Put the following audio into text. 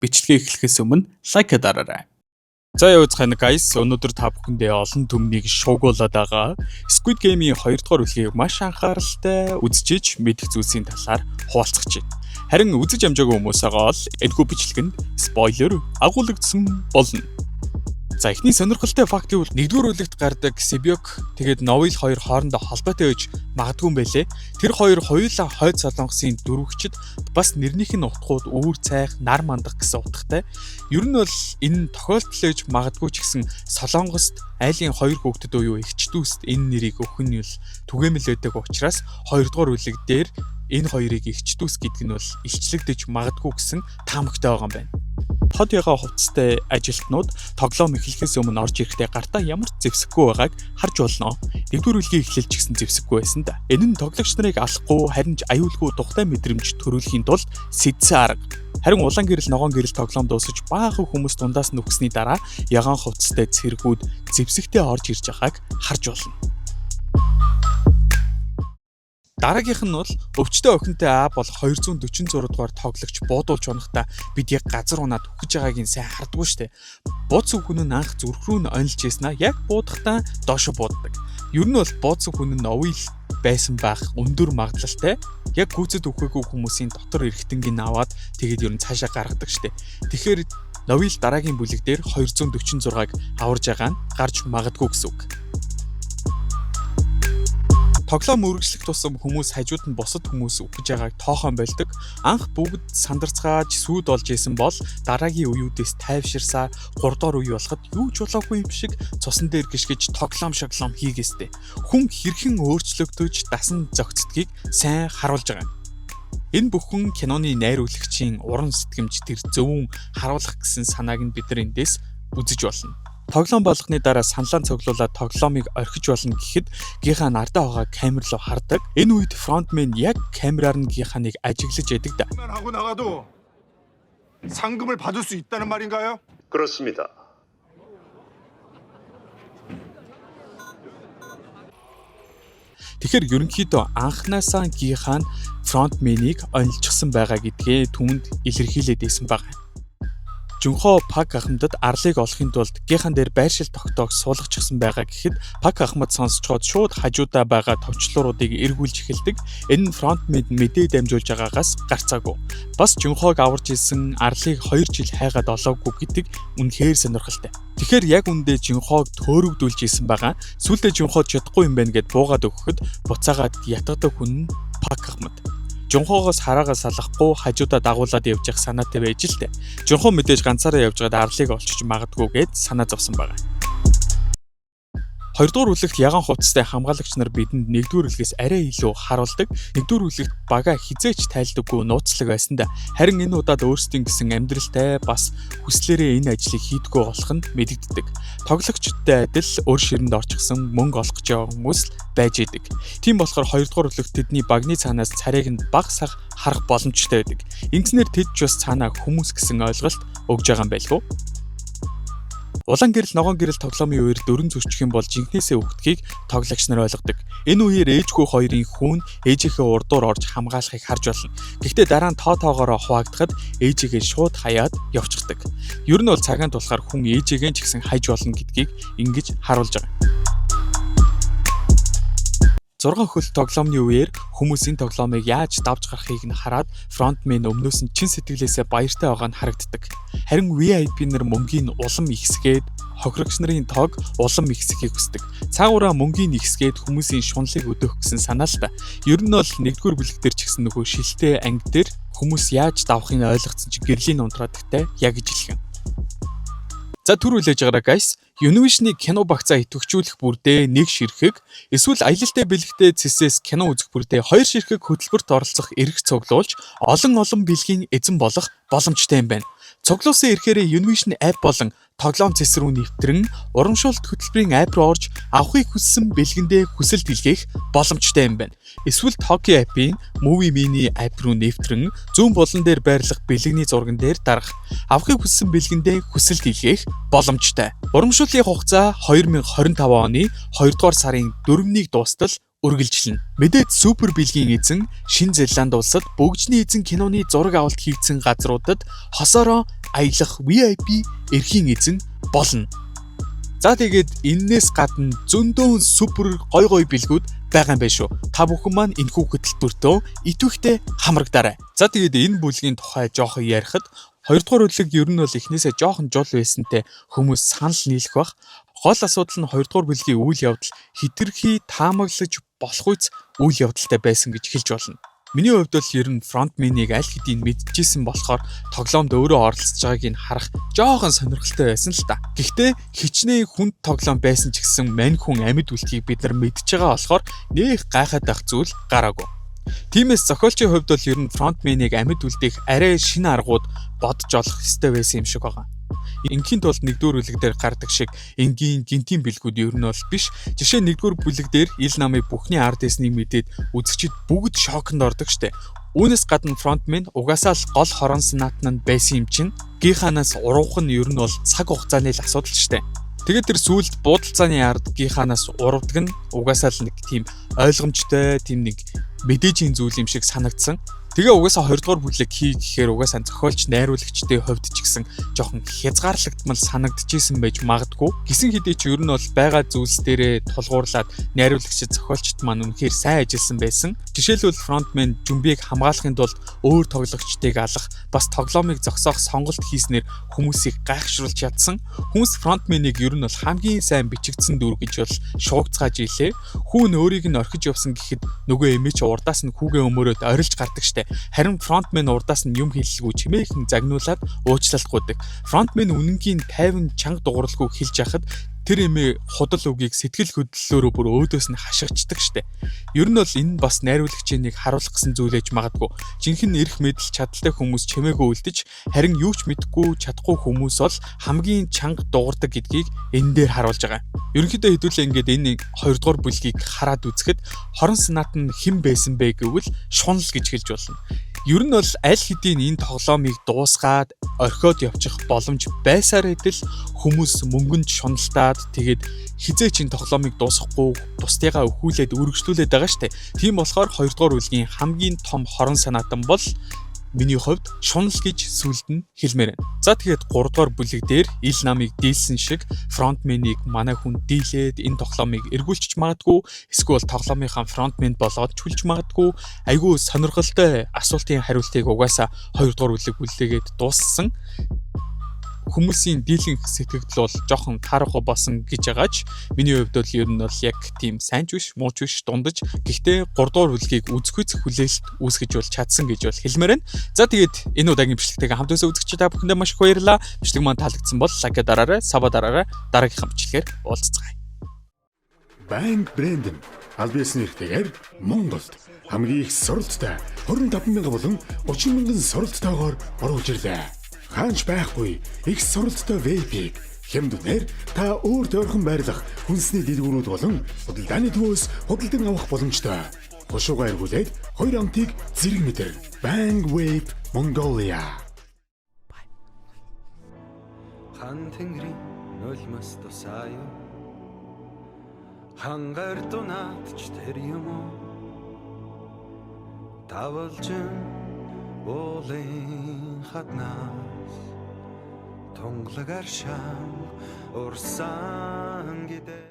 бичлэгээ эхлэхээс өмнө лайк дараарай. За явуулцгаана guys. Өнөөдөр та бүхэндээ олон түмнийг шуугуулад байгаа Squid Game-ийн 2 дугаар бүлгийг маш анхааралтай үзчихэж мэдэх зүйлсийн талаар хуваалцах чинь. Харин үзэж амжаагүй хүмүүс байгаа бол энэхүү бичлэгэнд спойлер агуулгдсан болно. За эхний сонирхолтой факт гэвэл 1-р бүлэгт гардаг Себёк тэгээд Новил хоёр хоорондоо холбоотой байж магадгүй юм байлээ. Тэр хоёр хоёулаа хойд солонгосын дөрвөгчд бас нэрнийх нь утгууд үүр цайх нар мандах гэсэн утгатай. Ер нь бол энэ тохиолдол ээж магадгүй ч гэсэн Солонгост айлын хоёр хүүхдэд буюу эгчдүүст энэ нэрийг өгөх нь бол түгээмэл байдаг учраас 2-р бүлэг дээр энэ хоёрыг эгчдүүс гэдэг нь бол илчлэгдэж магадгүй гэсэн таамагтай байгаа юм байна. Хот яга хувцастай ажилтнууд тоглоом эхлэхээс өмнө орж ирэхдээ гартаа ямар ч зэвсэггүй байгааг харж болно. 1-р бүлгийн эхлэлч гэсэн зэвсэггүй байсан да. Энэ нь тоглогч нарыг алахгүй харин ч аюулгүй тухтай мэдрэмж төрүүлэхийн тулд сэдсэн арга. Харин улаан гэрэл ногоон гэрэл тоглоом дуусаж баахан хүмүүс дундаас нүхсний дараа ягаан хувцастай цэргүүд зэвсэгтэй орж ирж байгааг харж болно. Дараагийнх нь бол өвчтөе охинтой А бол 246 дугаар тоглогч буудуулж онохдоо бид яг газар унаад үхэж байгаагийн сайн хардггүй штэ. Бууц хүн нь анх зүрх рүү нь онилж яснаа яг буудахдаа доошо бууддаг. Ер нь бол бууц хүн нь Новил байсан байх өндөр магадлалтай яг гүйцэд үхээгүй хүмүүсийн дотор эргэтэнгийн аваад тэгээд ер нь цаашаа гаргадаг штэ. Тэгэхээр Новил дараагийн бүлэг дээр 246-г аварж байгаа нь гарч магадгүй гэсэн үг. Тоглоом үргэлжлэх тусам хүмүүс хажууд нь бусад хүмүүс үхэж байгааг тоохон болдог. Анх бүгд сандарцгааж сүйд болж исэн бол дараагийн үеүүдээс тайвширсаа 3 дахь үе болоход юу ч болоогүй юм шиг цусан дээр гიშгэж тоглоом шоглоом хийгээстэй. Хүн хэрхэн өөрчлөгдөж дасан зохицдгийг сайн харуулж байгаа юм. Энэ бүхэн киноны найруулагчийн уран сэтгэмж тэр зөвүүн харуулах гэсэн санааг нь бид нар эндээс үзэж болно. Тоглоом болгоны дараа саналаа цуглуулад тоглоомыг орхиж болно гэхэд гийнхаа нардаа байгаа камер руу хардаг. Энэ үед фронтмен яг камераар нь гийнхааныг ажиглаж яадаг да. 하고 나가도 상금을 받을 수 있다는 말인가요? 그렇습니다. Тэгэхээр ерөнхийдөө анхнаасаа гийнхаа нь фронтменийг онилчихсан байгаа гэдгээ түүнд илэрхийлээд исэн байна. Жунхо Пак ахмадад арлыг олохын тулд гийнхан дээр байршил тогтоог суулгачихсан байгаа гэхэд Пак ахмад сонсцоод шууд хажуудаа байгаа товчлууруудыг эргүүлж эхэлдэг. Энэ нь фронтмен мэдээ дамжуулж байгаагаас гарцаагүй. Бас Жунхог аварж исэн арлыг 2 жил хайгаад олоогүй гэдэг үнэхээр сонирхолтой. Тэгэхээр яг үндэ Жунхог төөрөгдүүлж исэн байгаа. Сүүлдээ Жунход чадахгүй юм байна гэд буугаад өгөхөд буцаагаад ятгадаг хүн нь Пак ахмад. Жунхогоос хараагаа салахгүй хажуудаа дагуулад явж явах санаатай байж л дээ. Жунхо мэдээж ганцаараа явж байгаад арлыг олчиж магадгүй гэд санаа зовсон байгаа. 2-р бүлэгт ягаан хувцастай хамгаалагч нар бидэнд 1-р бүлгээс арай илүү харуулдаг. 1-р бүлэгт бага хизээч тайлдаггүй нууцлаг байсан да. Харин энэ удаад өөрсдийн гэсэн амьдралтай бас хүслээрээ энэ ажлыг хийдгүү болох нь мэдэгддэг. Тоглогчдод адил өр ширэнд орчихсон мөнгө олох гэж байгаа хүмүүс байж идэг. Тийм болохоор 2-р бүлэгт тэдний багны цаанаас царайг нь баг сах харах боломжтой байдаг. Ингэснээр тэд ч бас цаанаа хүмүүс гэсэн ойлголт өгж байгаа юм байлгүй. Улаан гэрэл ногоон гэрэл тоглоомын үеэр дөрөн зөрчих юм бол жинхнээсээ үхдгийг тоглогч нар ойлгодог. Энэ үеэр ээжгүй хоёрын хүүн ээжийнхээ урдуур орж хамгаалахыг харж болно. Гэхдээ дараа нь тоогоороо хуваагдахад ээжигээ шууд хаяад явчихдаг. Ер нь бол цагаан тулахаар хүн ээжигээ ч гэсэн хайж болно гэдгийг ингэж харуулж байгаа. 6 хөл тоглоомны үеэр хүмүүс энэ тоглоомыг яаж давж гарахыг нь хараад фронтмен өмнөөс нь чин сэтгэлээсээ баяртай байгаа нь харагддаг. Харин VIP нар мөнгөний улам ихсгээд хохирогч нарын тоог улам ихсэхийг хүсдэг. Цаагаараа мөнгөний ихсгээд хүмүүсийн шунлыг өдөөх гэсэн санаа л та. Ер нь бол 1-р бүлэг дээр ч гэсэн нөгөө шилтэй анги дээр хүмүүс яаж давхыг ойлгоцсон чи гэрлийн унтраадагтай яг ижилхэн. За түр үлээж байгаараа guys. Univision-ы кино багцаа идэвхжүүлэх бүрдээ 1 ширхэг эсвэл аялалтай бэлэгтэй цэсээс кино үзэх бүрдээ 2 ширхэг хөтөлбөрт оролцох эрх цуглуулж олон бэлгийн эзэн болох боломжтой юм байна. Цуглуулсан эрхээрээ Univision app болон тоглоом цэс рүү нэвтрэн урамшуулт хөтөлбөрийн app руу орж авахыг хүссэн бэлгэндээ хүсэлт илгээх боломжтой юм байна. Эсвэл Tokyo app-ийн Movie Mini app руу нэвтрэн зүүн болон дээр байрлах бэлгэний зурган дээр дарах авахыг хүссэн бэлгэндээ хүсэлт илгээх боломжтой. Урамшууллын хугацаа 2025 оны 2 дугаар сарын 4-ний дуустал үргэлжлэнэ. Мэдээд супер бэлгийн эзэн Шинэ Зеланд улсад бөгжний эзэн киноны зураг авалт хийгдсэн газруудад хосоороо аялах VIP эрхийн эзэн болно. За тэгээд энээс гадна зөндөө супер гой бэлгүүд байгаа юм байна шүү. Та бүхэн маань энэхүү хөтөлбөртөө итвэхтэй хамрагдаарай. За тэгээд энэ бүлгийн тухай жоохон ярихад 2 дугаар бүлэг ер нь бол эхнээсээ жоохон жол байсантай хүмүүс санал нийлэх бах. Гол асуудал нь 2 дугаар бүлгийн үйл явдал хэтэрхий таамаглаж болох үс үйл явдалтай байсан гэж хэлж болно. Миний хувьд бол ер нь фронтменийг аль хэдийн мэдчихсэн болохоор тоглоомд өөрөө оролцож байгааг нь харах жоохон сонирхолтой байсан л та. Гэхдээ хичнээн хүнд тоглоом байсан ч гэсэн мань хүн амьд үлдхийг бид нар мэдж байгаа болохоор нэх гайхаад байх зүйл гараагүй. Тиймээс зохиолчийн хувьд бол ер нь фронтменийг амьд үлдээх арай шинэ аргууд бодож олох хэрэгтэй байсан юм шиг байгаа. Ингийн тулд 1-р бүлэг дээр гардаг шиг энгийн гинтийн бэлгүүд ер нь бол биш. Жишээ 1-р бүлэг дээр ил намын бүхний ард эснийг мэдээд үзэгчид бүгд шоконд ордог штэ. Үүнээс гадна фронтмен угаасаа л гол хорон санаатанд байсан юм чинь гийнханаас уруух нь ер нь бол цаг хугацааны л асуудал штэ. Тэгээд тэр сүүлд буудалцааны ард гийнханаас урвдаг нь угаасаа л нэг тийм ойлгомжтой, тийм нэг мэдээжийн зүйл юм шиг санагдсан. Тэгээ угаасаа 2 дугаар бүлэг хий гэхээр угаасаа зохиолч найруулагчдын хувьд ч гэсэн жоохон хязгаарлагдмал санагдчихсэн байж магадгүй. Гисэн хэдий ч ер нь бол байгаа зүйлс дээрээ тулгуурлаад найруулагчид зохиолчд маань үнэхээр сайн ажилласан байсан. Жишээлбэл фронтмен Жүмбийг хамгаалахын тулд өөр тоглогчдыг алах, бас тоглоомыг зогсоох сонголт хийснээр хүмүүсийг гайхшруулж чадсан. Хүмүүс фронтменийг ер нь бол хамгийн сайн бичигдсэн дүр гэж бол шуугцгааж илээ. Хүүн өөрийг нь орхиж явсан гэхэд нөгөө эмээч урдаас нь хүүгээ өмөрөөд орилж гардаг штэ. Харин фронтмен урдаас нь юм хэллгүй чимээхэн загнуулаад уучлалт гуйдаг. Фронтмен үнэнгийн тайван чанга дууралгүй хэлж яхад тэр эмээ худал үгийг сэтгэл хөдлөлөөрөө бүр өөдөөс нь хашгичдаг штэ. Ер нь бол энэ бас найруулагчийн нэг харуулах гэсэн зүйл ээж магадгүй. Жинхэнэ эрх мэдэл чадaltaй хүмүүс чимээгүй үлдэж, харин юу ч мэдэхгүй чадахгүй хүмүүс бол хамгийн чанга дуурдаг гэдгийг энэ дээр харуулж байгаа. Ерөнхийдөө хэдүүлээ ингээд энэ 2 дугаар бүлгийг хараад үзэхэд хорон санаат нь хэн байсан бэ гэвэл шунал гэж хэлж болно. Ер нь бол аль хэдийн энэ тоглоомыг дуусгаад орхиод явчих боломж байсаар хэдэл хүмүүс мөнгөнд шуналтаад тэгээд хизээ чин тоглоомыг дуусгахгүй тусдыгаа өхүүлээд үргэлжлүүлээд байгаа штэ. Тийм болохоор 2 дугаар бүлгийн хамгийн том хорон санаатан бол миний хувьд шунал гэж сүлд нь хэлмээр байна. За тэгээд 3 дугаар бүлэг дээр ил намыг дийлсэн шиг фронтменийг манай хүн дийлээд энэ тоглоомыг эргүүлчих магадгүй, эсвэл тоглоомынхаа фронтмен болоод чүлж магадгүй. Айгүй сонирхолтой асуултын хариултыг угаасаа 2 дугаар бүлэгээд дууссан. Хүмүүсийн дийлэнх сэтгэгдэл бол жоохон таарахгүй болсон гэж байгаач миний хувьд бол ер нь бол яг тийм сайн ч биш, муу ч биш, дундаж. Гэхдээ 3 дугаар бүлгийг үзэхүйц хүлээлт үүсгэж бол чадсан гэж бол хэлмээр байна. За тэгээд энэ удаагийн бичлэгтэйгээ хамт байсан үзэгчид та бүхэндээ маш их баярлалаа. Бичлэг маань таалагдсан бол лайк дараарай, саба дараарай. Дараагийнхаа бичлэгээр уулзцгаая. Банк брэнд нь аль биесний эрхтэйгээр Монголд хамгийн их суралцтай 25,000 болон 30,000 суралцтайгаар оруулж ирлээ. Хаач байхгүй их суралцтай вейпийг хямднээр та өөр тойрхон байрлах хүнсний дэлгүүрүүд болон худалдааны төвөөс худалдан авах боломжтой. Хошуугаа эргүүлээд 2 амтыг зэрэг метр. Bang Vape Mongolia. Хан тэнгэрийн нулимс тусаая. Хангаар дунаатч тэр юм уу? Тавалжин уулын хатнаас тонглогаар шам урсан гэдэг